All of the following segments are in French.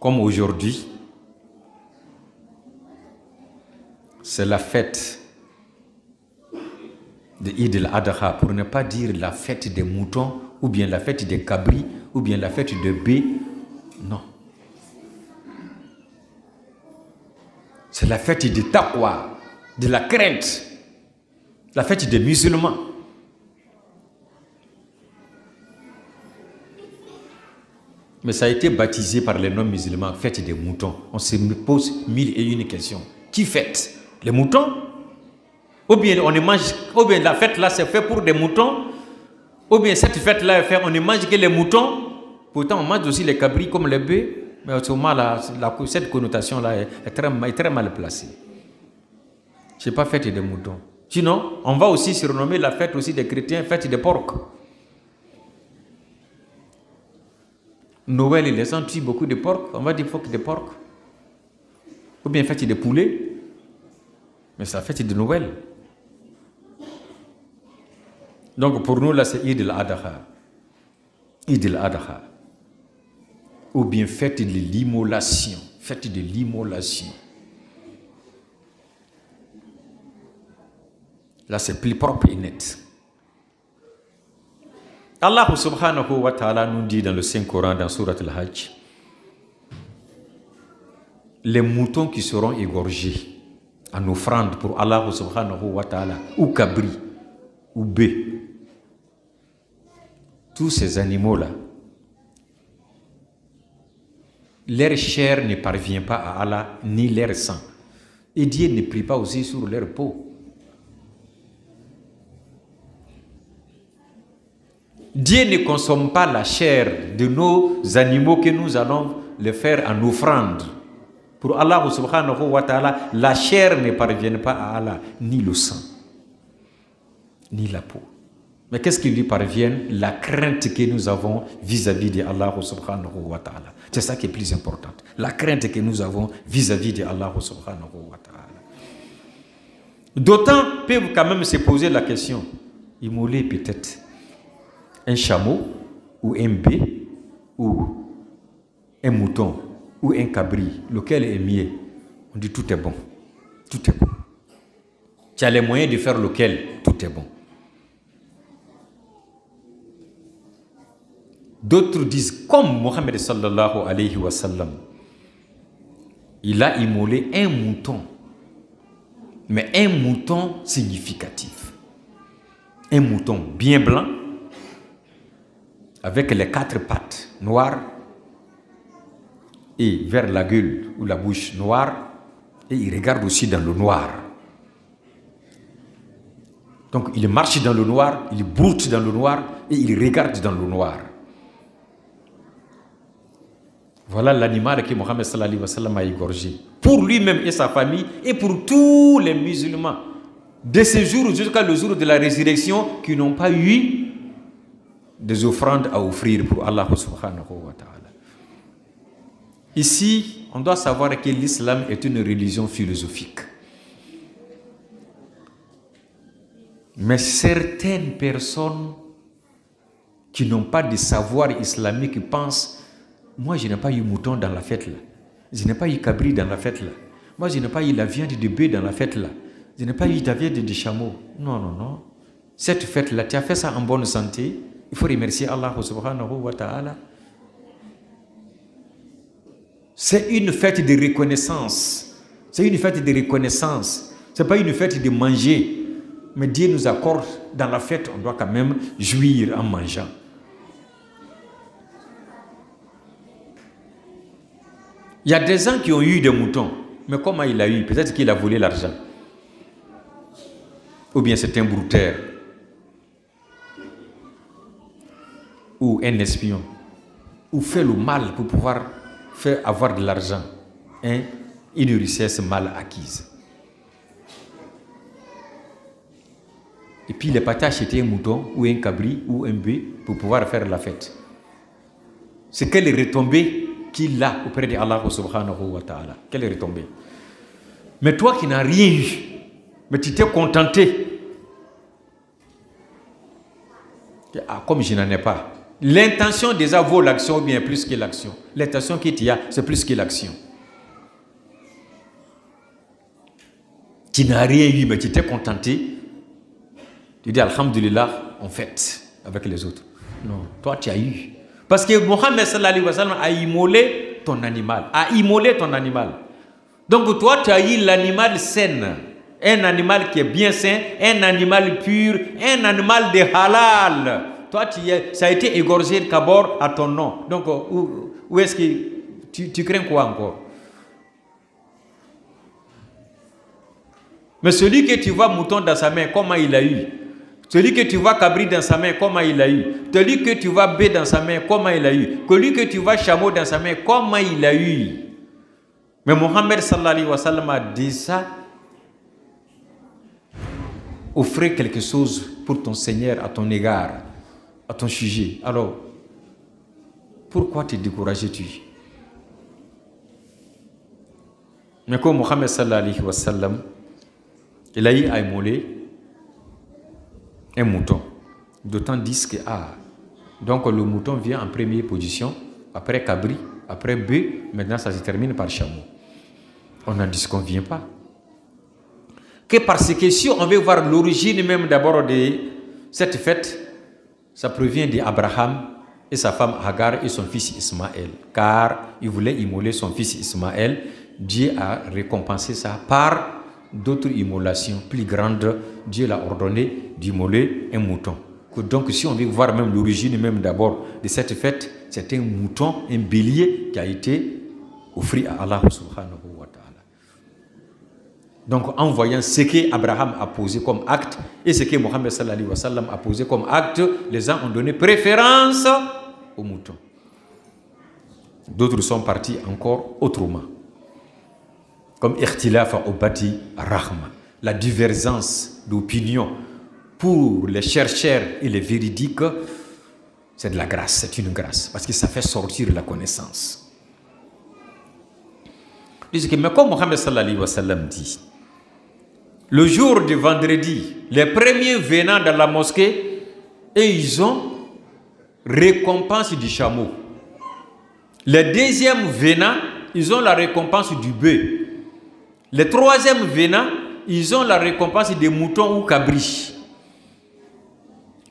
comme aujourd'hui, c'est la fête de Eid al-Adha, pour ne pas dire la fête des moutons, ou bien la fête des cabris, ou bien la fête de bœufs. Non. C'est la fête du taqwa, de la crainte, la fête des musulmans. Mais ça a été baptisé par les non-musulmans, fête des moutons. On se pose 1001 questions. Qui fête? Les moutons? Ou bien on ne mange, ou bien la fête là c'est fait pour des moutons, ou bien cette fête là est faite, on ne mange que les moutons. Pourtant on mange aussi les cabris comme les bœufs, mais autrement là, cette connotation là est très mal placée. C'est pas fête des moutons. Sinon, on va aussi surnommer la fête aussi des chrétiens, fête des porcs. Noël, les gens tuent beaucoup de porcs, on va dire fête des porcs. Ou bien fête des poulets, mais c'est la fête de Noël. Donc pour nous là c'est Eid al-Adha. Eid al-Adha. Ou bien fête de l'immolation. Fête de l'immolation. Là c'est plus propre et net. Allah subhanahu wa ta'ala nous dit dans le Saint-Coran, dans Surat al-Hajj, les moutons qui seront égorgés en offrande pour Allah subhanahu wa ta'ala, ou cabri, ou bœuf, tous ces animaux-là, leur chair ne parvient pas à Allah, ni leur sang. Et Dieu ne prie pas aussi sur leur peau. Dieu ne consomme pas la chair de nos animaux que nous allons les faire en offrande. Pour Allah subhanahu wa ta'ala, la chair ne parvient pas à Allah, ni le sang, ni la peau. Mais qu'est-ce qui lui parvient? La crainte que nous avons vis-à-vis de Allah subhanahu wa ta'ala. C'est ça qui est plus important. La crainte que nous avons vis-à-vis de Allah subhanahu wa ta'ala. D'autant peuvent quand même se poser la question, immoler peut-être un chameau, ou un bœuf, ou un mouton, ou un cabri, lequel est mieux? On dit tout est bon. Tout est bon. Tu as les moyens de faire lequel? Tout est bon. D'autres disent, comme Mohammed sallallahu alayhi wa sallam, il a immolé un mouton, mais un mouton significatif. Un mouton bien blanc, avec les 4 pattes noires, et vers la gueule ou la bouche noire, et il regarde aussi dans le noir. Donc il marche dans le noir, il broute dans le noir, et il regarde dans le noir. Voilà l'animal que Mohammed sallallahu alayhi wa sallam a égorgé. Pour lui-même et sa famille, et pour tous les musulmans, de ce jour jusqu'à le jour de la résurrection, qui n'ont pas eu des offrandes à offrir pour Allah subhanahu wa ta'ala. Ici, on doit savoir que l'islam est une religion philosophique. Mais certaines personnes qui n'ont pas de savoir islamique pensent, moi je n'ai pas eu mouton dans la fête là, je n'ai pas eu cabri dans la fête là, moi je n'ai pas eu la viande de bœuf dans la fête là, je n'ai pas eu la viande de chameau. Non, non, non. Cette fête là, tu as fait ça en bonne santé, il faut remercier Allah subhanahu wa ta'ala. C'est une fête de reconnaissance. C'est une fête de reconnaissance. Ce n'est pas une fête de manger. Mais Dieu nous accorde, dans la fête, on doit quand même jouir en mangeant. Il y a des gens qui ont eu des moutons. Mais comment il a eu? Peut-être qu'il a volé l'argent. Ou bien c'est un brouteur. Ou un espion. Ou fait le mal pour pouvoir faire avoir de l'argent. Une richesse mal acquise. Et puis il est parti acheter un mouton ou un cabri ou un bœuf pour pouvoir faire la fête. C'est quelle retombée qu'il a auprès de Allah subhanahu wa ta'ala. Quelle retombée. Mais toi qui n'as rien eu, mais tu t'es contenté. Ah, comme je n'en ai pas, L'intention déjà vaut l'action ou bien plus que l'action. L'intention qu'il y a, c'est plus que l'action. Tu n'as rien eu, mais tu t'es contenté. Tu dis Alhamdulillah, on fête avec les autres. Non, toi tu as eu. Parce que Mohammed sallallahu alayhi wa sallam a immolé ton animal. A immolé ton animal. Donc toi tu as eu l'animal sain. Un animal qui est bien sain, un animal pur, un animal de halal. Toi ça a été égorgé d'abord à ton nom. Donc où est-ce que tu crains quoi encore? Mais celui que tu vois mouton dans sa main, comment il a eu? Celui que tu vois cabri dans sa main, comment il a eu? Celui que tu vois bœuf dans sa main, comment il a eu? Celui que tu vois chameau dans sa main, comment il a eu? Mais Mohammed sallallahu alayhi wa sallam a dit ça. Offrez quelque chose pour ton Seigneur à ton égard, à ton sujet. Alors, pourquoi te décourages-tu? Mais comme Mohammed sallallahu alayhi wa sallam, il a eu à immoler un mouton. D'autant disent que, donc le mouton vient en première position, après cabri, après bœuf, maintenant ça se termine par chameau. On n'en disconvient pas. Que parce que si on veut voir l'origine même d'abord de cette fête, ça provient d'Abraham et sa femme Hagar et son fils Ismaël. Car il voulait immoler son fils Ismaël. Dieu a récompensé ça par d'autres immolations plus grandes. Dieu l'a ordonné d'immoler un mouton. Donc si on veut voir même l'origine même d'abord de cette fête, c'est un mouton, un bélier qui a été offert à Allah subhanahu wa ta'ala. Donc en voyant ce qu'Abraham a posé comme acte et ce que Mohammed sallallahu alayhi wa sallam a posé comme acte, les gens ont donné préférence au mouton. D'autres sont partis encore autrement. Comme ikhtilaf ubati rahma, la divergence d'opinion pour les chercheurs et les véridiques, c'est de la grâce, c'est une grâce, parce que ça fait sortir la connaissance. Mais comme Mohammed sallallahu alayhi wa sallam dit, le jour du vendredi, les premiers venant dans la mosquée, et ils ont récompense du chameau. Les deuxièmes venant, ils ont la récompense du bœuf. Les troisièmes venant, ils ont la récompense des moutons ou cabris.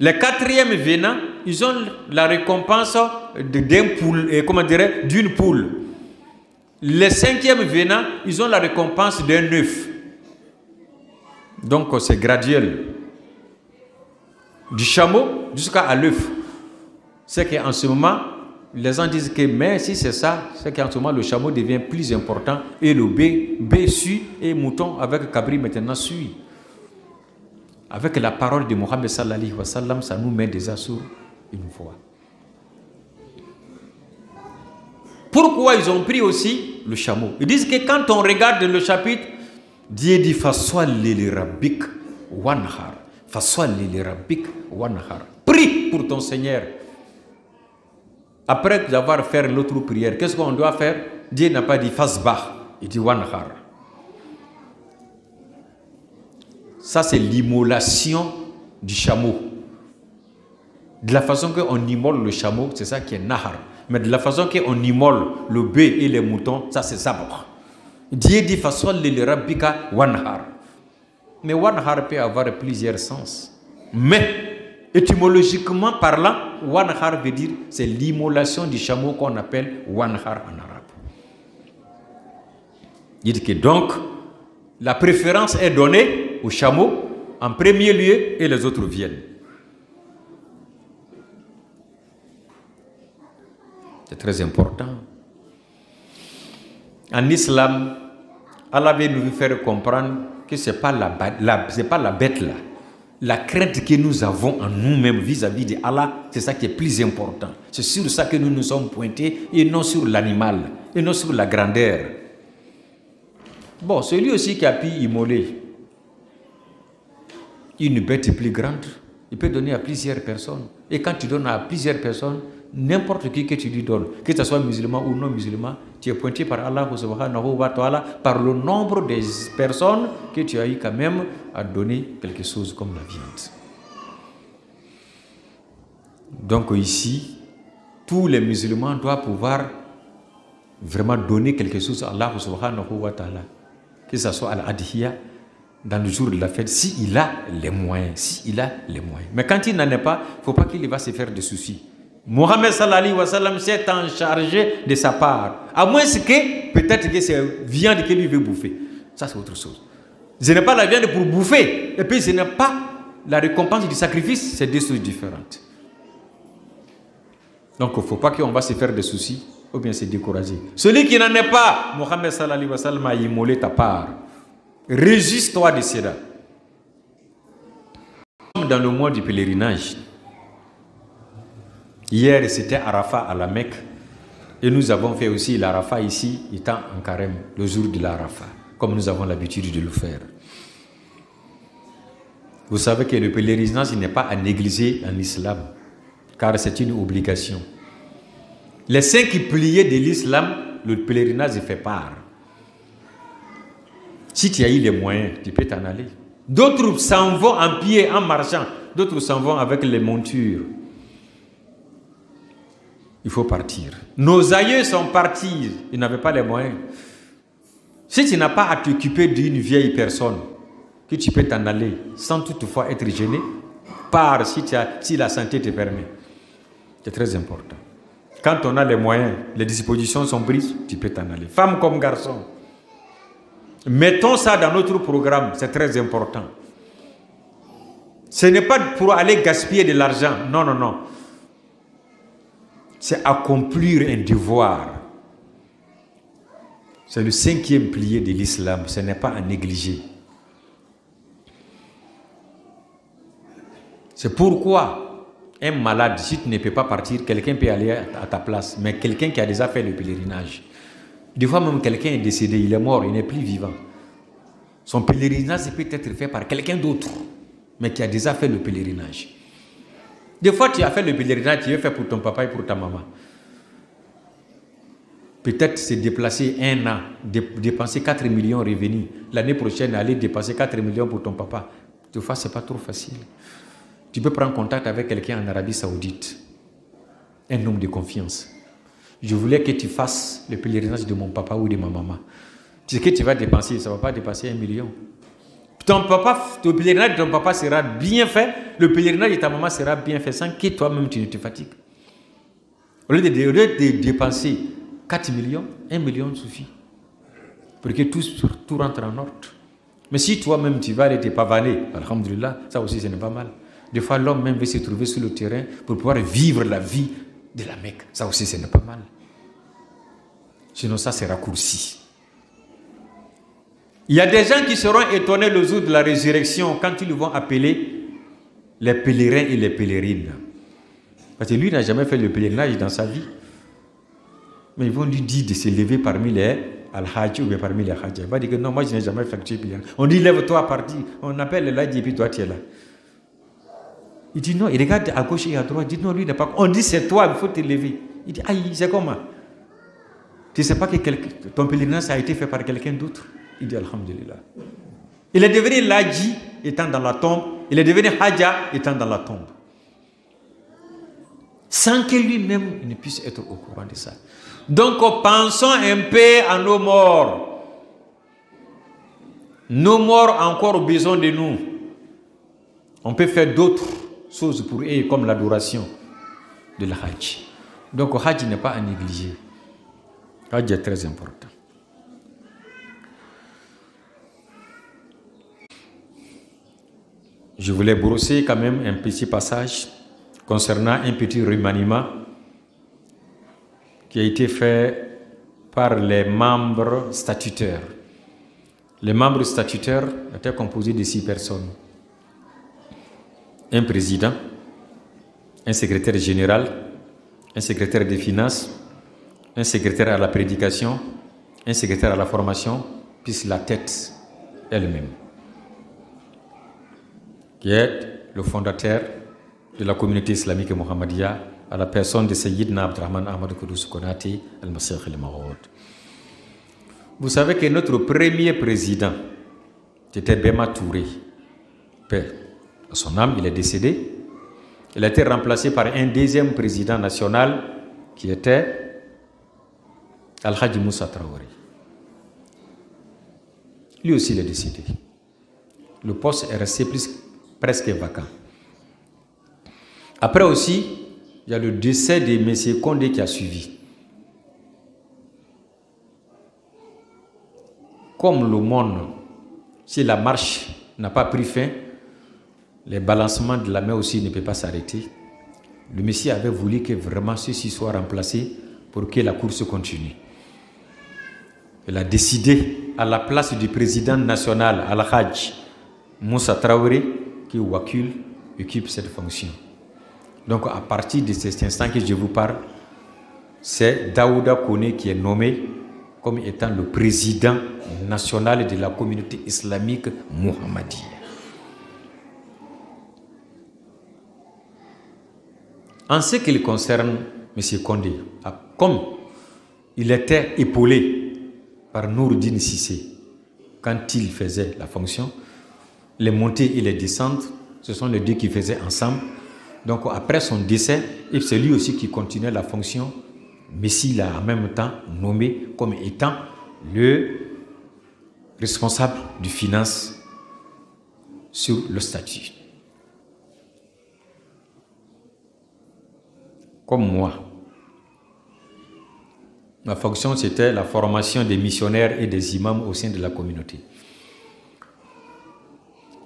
Les quatrièmes venant, ils ont la récompense d'une poule. Les cinquièmes venant, ils ont la récompense d'un œuf. Donc c'est graduel. Du chameau jusqu'à l'œuf. C'est qu'en ce moment, les gens disent que mais si c'est ça, c'est qu'en ce moment le chameau devient plus important et le bœuf suit et mouton avec cabri maintenant suit. Avec la parole de Mohammed sallallahu alayhi wa sallam, ça nous met déjà sur une voie. Pourquoi ils ont pris aussi le chameau? Ils disent que quand on regarde le chapitre, Dieu dit Faswalli li rabbik wanhar. Faswalli li rabbik wanhar. Prie pour ton Seigneur. Après avoir fait l'autre prière, qu'est-ce qu'on doit faire? Dieu n'a pas dit Fasbah, il dit wanhar. Ça, c'est l'immolation du chameau. De la façon qu'on immole le chameau, c'est ça qui est nahar. Mais de la façon qu'on immole le bœuf et les moutons, ça c'est sabr. Dieu dit Faswalli li rabbika wanhar. Mais wanhar peut avoir plusieurs sens. Mais étymologiquement parlant, wanhar veut dire c'est l'immolation du chameau qu'on appelle wanhar en arabe. Il dit que donc la préférence est donnée au chameau en premier lieu et les autres viennent. C'est très important. En islam, Allah veut nous faire comprendre que ce n'est pas la bête là. La crainte que nous avons en nous-mêmes vis-à-vis de Allah, c'est ça qui est plus important. C'est sur ça que nous nous sommes pointés et non sur l'animal, et non sur la grandeur. Bon, celui aussi qui a pu immoler une bête plus grande, il peut donner à plusieurs personnes. Et quand tu donnes à plusieurs personnes, n'importe qui que tu lui donnes, que ce soit musulman ou non musulman, tu es pointé par Allah subhanahu wa ta'ala par le nombre de personnes que tu as eu quand même à donner quelque chose comme la viande. Donc ici, tous les musulmans doivent pouvoir vraiment donner quelque chose à Allah subhanahu wa ta'ala. Que ce soit à l'adhiya, dans le jour de la fête, s'il a les moyens, Mais quand il n'en a pas, il ne faut pas qu'il va se faire de soucis. Mohammed sallallahu alayhi wa sallam s'est en chargé de sa part. À moins que, peut-être que c'est viande qu'il veut bouffer. Ça, c'est autre chose. Ce n'est pas la viande pour bouffer. Et puis, ce n'est pas la récompense du sacrifice. C'est deux choses différentes. Donc, il ne faut pas qu'on va se faire des soucis ou bien se décourager. Celui qui n'en est pas, Mohammed sallallahu alayhi wa sallam a immolé ta part. Résiste-toi de cela. Dans le mois du pèlerinage, hier c'était Arafat à la Mecque et nous avons fait aussi l'Arafat ici étant en carême, le jour de l'Arafat, comme nous avons l'habitude de le faire. Vous savez que le pèlerinage n'est pas à négliger en islam, car c'est une obligation. Les 5 piliers de l'islam, le pèlerinage fait part. Si tu as eu les moyens, tu peux t'en aller. D'autres s'en vont en pied, en marchant. D'autres s'en vont avec les montures. Il faut partir. Nos aïeux sont partis. Ils n'avaient pas les moyens. Si tu n'as pas à t'occuper d'une vieille personne, que tu peux t'en aller sans toutefois être gêné, pars si la santé te permet. C'est très important. Quand on a les moyens, les dispositions sont prises, tu peux t'en aller. Femme comme garçon. Mettons ça dans notre programme, c'est très important. Ce n'est pas pour aller gaspiller de l'argent, non, non, non. C'est accomplir un devoir. C'est le 5e pilier de l'islam, ce n'est pas à négliger. C'est pourquoi un malade, si tu ne peux pas partir, quelqu'un peut aller à ta place, mais quelqu'un qui a déjà fait le pèlerinage. Des fois même quelqu'un est décédé, il est mort, il n'est plus vivant. Son pèlerinage peut être fait par quelqu'un d'autre, mais qui a déjà fait le pèlerinage. Des fois tu as fait le pèlerinage, tu l'as fait pour ton papa et pour ta maman. Peut-être se déplacer un an, dépenser 4 millions revenus. L'année prochaine, aller dépenser 4 millions pour ton papa. Des fois, ce n'est pas trop facile. Tu peux prendre contact avec quelqu'un en Arabie Saoudite, un homme de confiance. Je voulais que tu fasses le pèlerinage de mon papa ou de ma maman. Tu sais que tu vas dépenser, ça ne va pas dépasser 1 million. Le pèlerinage de ton papa sera bien fait, le pèlerinage de ta maman sera bien fait sans que toi-même tu ne te fatigues. Au lieu de dépenser 4 millions, 1 million suffit. Pour que tout rentre en ordre. Mais si toi-même tu vas aller te pavaner, alhamdulillah, ça aussi ce n'est pas mal. Des fois l'homme même veut se trouver sur le terrain pour pouvoir vivre la vie de la Mecque. Ça aussi ce n'est pas mal. Sinon ça c'est raccourci. Il y a des gens qui seront étonnés le jour de la résurrection quand ils vont appeler les pèlerins et les pèlerines. Parce que lui n'a jamais fait le pèlerinage dans sa vie. Mais ils vont lui dire de se lever parmi les al-hajj ou bien parmi les hajj. Il va dire que non, moi je n'ai jamais fait le pèlerinage. On dit lève-toi à partir. On appelle le hajj et puis toi tu es là. Il dit non, il regarde à gauche et à droite. Il dit non, lui n'est pas. On dit c'est toi, il faut te lever. Il dit aïe, c'est comment? Tu ne sais pas que ton pèlerinage a été fait par quelqu'un d'autre? Il dit alhamdulillah. Il est devenu l'hajj étant dans la tombe. Il est devenu hajja étant dans la tombe. Sans que lui-même ne puisse être au courant de ça. Donc pensons un peu à nos morts. Nos morts encore ont besoin de nous. On peut faire d'autres choses pour eux comme l'adoration de la hajj. Donc le hajj n'est pas à négliger. Le hajj est très important. Je voulais brosser quand même un petit passage concernant un petit remaniement qui a été fait par les membres statutaires. Les membres statutaires étaient composés de 6 personnes. Un président, un secrétaire général, un secrétaire des finances, un secrétaire à la prédication, un secrétaire à la formation, puis la tête elle-même, qui est le fondateur de la communauté islamique Mohammedia, à la personne de Sayyidna Abdurrahman Ahmad Kudus Konate al-Masih al-Maroud. Vous savez que notre premier président, c'était Bema Touré. Père, son âme, il est décédé. Il a été remplacé par un deuxième président national qui était Al-Hadji Moussa Traoré. Lui aussi, il est décédé. Le poste est resté presque vacant. Après aussi, il y a le décès de M. Condé qui a suivi. Comme le monde, si la marche n'a pas pris fin, les balancements de la main aussi ne peuvent pas s'arrêter. Le Messie avait voulu que vraiment ceci soit remplacé pour que la course continue. Il a décidé, à la place du président national, Al-Hadji Moussa Traoré, qui Wakil occupe cette fonction. Donc à partir de cet instant que je vous parle, c'est Daouda Koné qui est nommé comme étant le président national de la communauté islamique Muhammadiyya. En ce qui concerne M. Condé, comme il était épaulé par Noureddine Sissé quand il faisait la fonction, les montées et les descentes, ce sont les deux qui faisaient ensemble. Donc après son décès, c'est lui aussi qui continuait la fonction. Messi l'a en même temps nommé comme étant le responsable du finance sur le statut. Comme moi, ma fonction c'était la formation des missionnaires et des imams au sein de la communauté.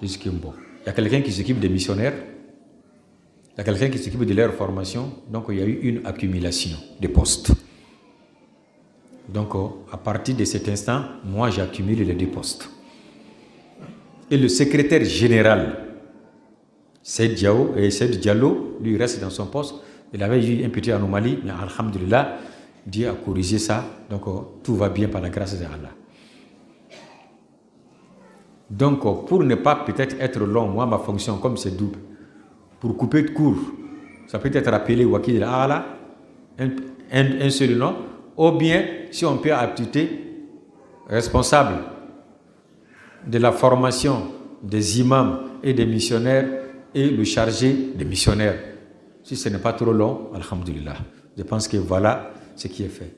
Bon. Il y a quelqu'un qui s'occupe des missionnaires, il y a quelqu'un qui s'occupe de leur formation, donc il y a eu une accumulation de postes. Donc à partir de cet instant, moi j'accumule les 2 postes. Et le secrétaire général, Seyd Diallo, lui reste dans son poste. Il avait eu une petite anomalie, mais alhamdulillah, Dieu a corrigé ça, donc tout va bien par la grâce d'Allah. Donc pour ne pas peut-être être long, moi ma fonction comme c'est double, pour couper de court, ça peut être appelé Wakil al-A'la, un seul nom, ou bien si on peut appeler responsable de la formation des imams et des missionnaires et le chargé des missionnaires. Si ce n'est pas trop long, alhamdulillah. Je pense que voilà ce qui est fait.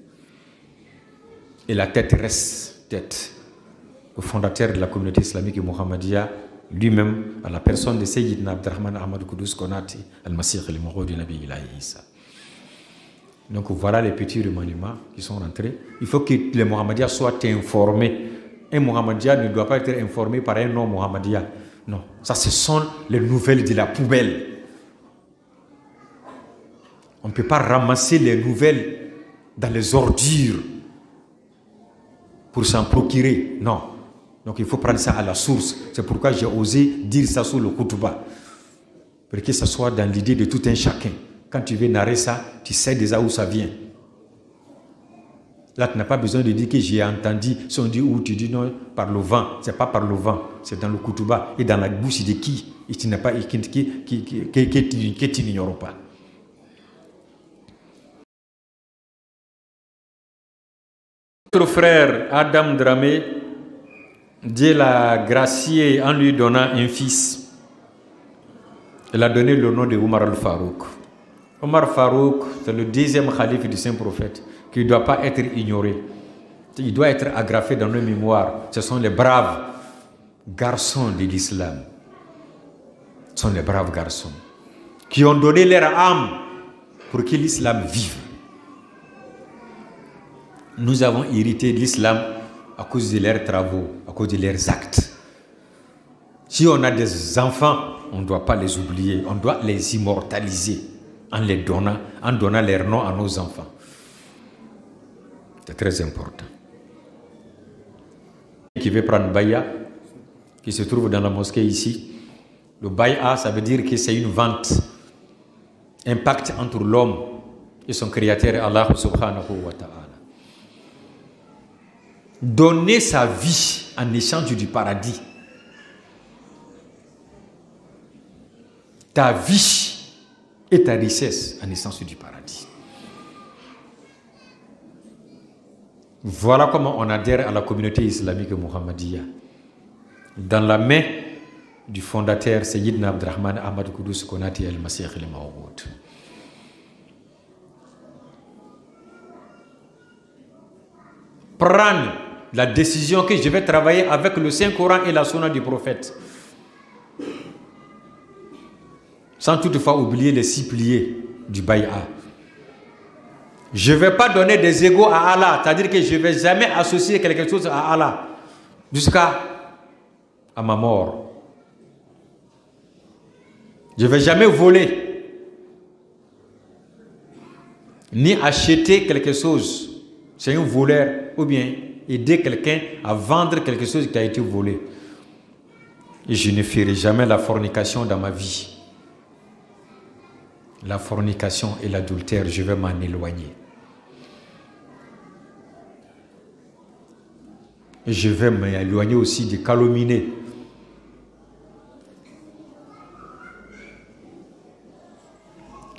Et la tête reste tête. Le fondateur de la communauté islamique Muhammadiyya, lui-même, à la personne de Sayyidina Abdurrahman Ahmad Kudus Konati, Al-Masih al-Maw'ud Nabi Ilahi Isa. Donc voilà les petits remaniements qui sont rentrés. Il faut que les Muhammadiyya soient informés. Un Muhammadiyya ne doit pas être informé par un non-Muhammadiyya. Non, ça ce sont les nouvelles de la poubelle. On ne peut pas ramasser les nouvelles dans les ordures pour s'en procurer. Non. Donc il faut prendre ça à la source. C'est pourquoi j'ai osé dire ça sur le Koutuba. Pour que ça soit dans l'idée de tout un chacun. Quand tu veux narrer ça, tu sais déjà où ça vient. Là, tu n'as pas besoin de dire que j'ai entendu. Si on dit où, tu dis non, par le vent. Ce n'est pas par le vent. C'est dans le Koutuba et dans la bouche de qui. Et tu n'as pas, que tu n'ignores pas. Notre frère Adam Dramé, Dieu l'a gracié en lui donnant un fils. Il a donné le nom de Omar al-Farouk. Omar Farouk, c'est le 2e calife du Saint-Prophète qui ne doit pas être ignoré. Il doit être agrafé dans nos mémoires. Ce sont les braves garçons de l'islam. Ce sont les braves garçons qui ont donné leur âme pour que l'islam vive. Nous avons hérité de l'islam à cause de leurs travaux, à cause de leurs actes. Si on a des enfants, on ne doit pas les oublier, on doit les immortaliser en donnant leur nom à nos enfants. C'est très important. Qui veut prendre Baya, qui se trouve dans la mosquée ici, le Baya, ça veut dire que c'est une vente, un pacte entre l'homme et son créateur, Allah subhanahu wa ta'ala. Donner sa vie en échange du paradis. Ta vie et ta richesse en échange du paradis. Voilà comment on adhère à la communauté islamique Muhammadiyya. Dans la main du fondateur Sayyidina Abdurrahman Ahmad Kudus Konati al-Masih al-Maw'ud. prendre la décision que je vais travailler avec le Saint-Coran et la sunna du prophète. Sans toutefois oublier les 6 piliers du bay'a. Je ne vais pas donner des égos à Allah, c'est-à-dire que je ne vais jamais associer quelque chose à Allah jusqu'à ma mort. Je ne vais jamais voler, ni acheter quelque chose. C'est un voleur, ou bien aider quelqu'un à vendre quelque chose qui a été volé. Et je ne ferai jamais la fornication dans ma vie. La fornication et l'adultère, je vais m'en éloigner. Et je vais m'éloigner aussi de calomnier.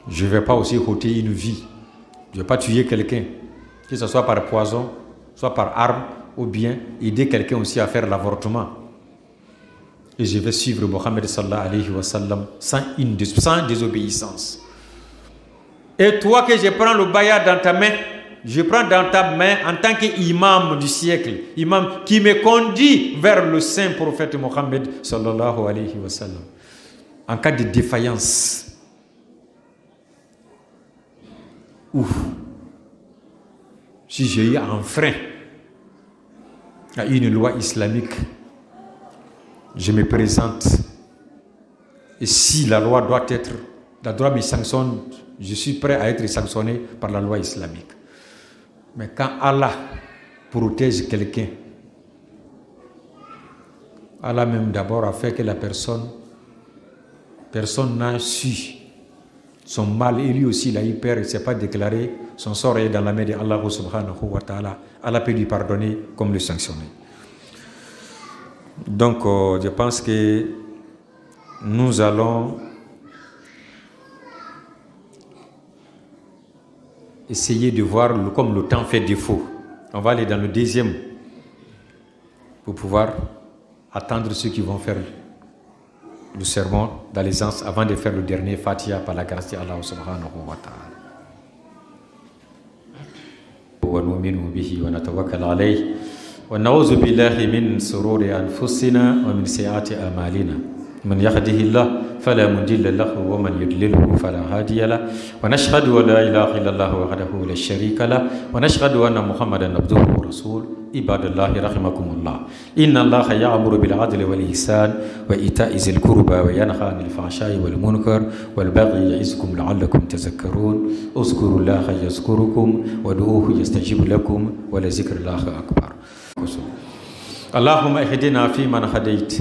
Je ne vais pas aussi ôter une vie. Je ne vais pas tuer quelqu'un, que ce soit par poison, soit par arme, ou bien aider quelqu'un aussi à faire l'avortement. Et je vais suivre Mohammed sallallahu alayhi wa sallam sans désobéissance. Et toi que je prends le bay'a dans ta main, je prends dans ta main en tant qu'imam du siècle, imam qui me conduit vers le saint prophète Mohammed sallallahu alayhi wa sallam. En cas de défaillance, si j'ai eu enfreint à une loi islamique, je me présente. Et si la loi me sanctionne, je suis prêt à être sanctionné par la loi islamique. Mais quand Allah protège quelqu'un, Allah même d'abord a fait que la personne n'a su son mal, et lui aussi il a eu peur, il ne s'est pas déclaré, son sort est dans la main de Allah subhanahu wa ta'ala. Allah peut lui pardonner comme le sanctionner. Donc je pense que nous allons essayer de voir comme le temps fait défaut. On va aller dans le deuxième pour pouvoir attendre ceux qui vont faire le sermon d'allégeance avant de faire le dernier Fatiha par la grâce d'Allah subhanahu wa ta'ala. Wa nu'minu bihi wa natawakkal alayhi wa na'udhu billahi min sururi anfusina wa min sayyiati a'malina. من يهده الله فلا مضل له ومن يضلله فلا هادي له ونشهد أن لا إله إلا الله وحده لا شريك له ونشهد أن محمدا عبده ورسوله عباد الله رحمكم الله إن الله يأمر بالعدل والإحسان وإيتاء ذي القربى وينهى عن الفحشاء والمنكر والبغي يعظكم لعلكم تذكرون اذكروا الله يذكركم وادعوه يستجيب لكم ولذكر الله أكبر. اللهم اهدنا فيمن هديت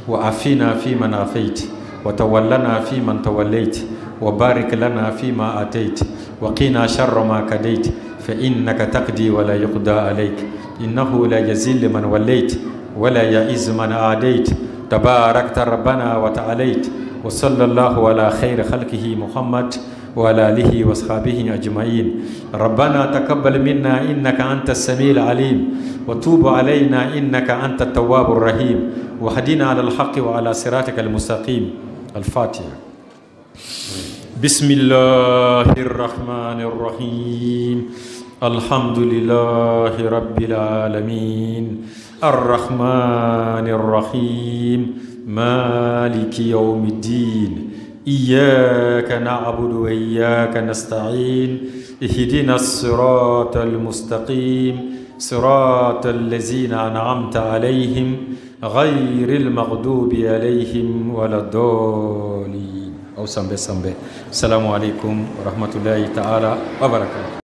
وعافنا فيمن عافيت وتولنا فيمن توليت وبارك لنا فيما آتيت وقنا شر ما كديت فإنك تقضي ولا يقضى عليك إنه لا يذل من وليت ولا يعز من عاديت تباركت ربنا وتعاليت وصلى الله على خير خلقه محمد وعلى آله وأصحابه أجمعين. ربنا تقبل منا إنك أنت السميع العليم وتوب علينا إنك أنت التواب الرحيم وهدنا على الحق وعلى صراطك المستقيم. الفاتحة. بسم الله الرحمن الرحيم. الحمد لله رب العالمين الرحمن الرحيم مالك يوم الدين إياك نعبد وإياك نستعين اهدنا الصراط المستقيم صراط الذين أنعمت عليهم غير المغضوب عليهم ولا الضالين. السلام عليكم ورحمة الله تعالى وبركاته.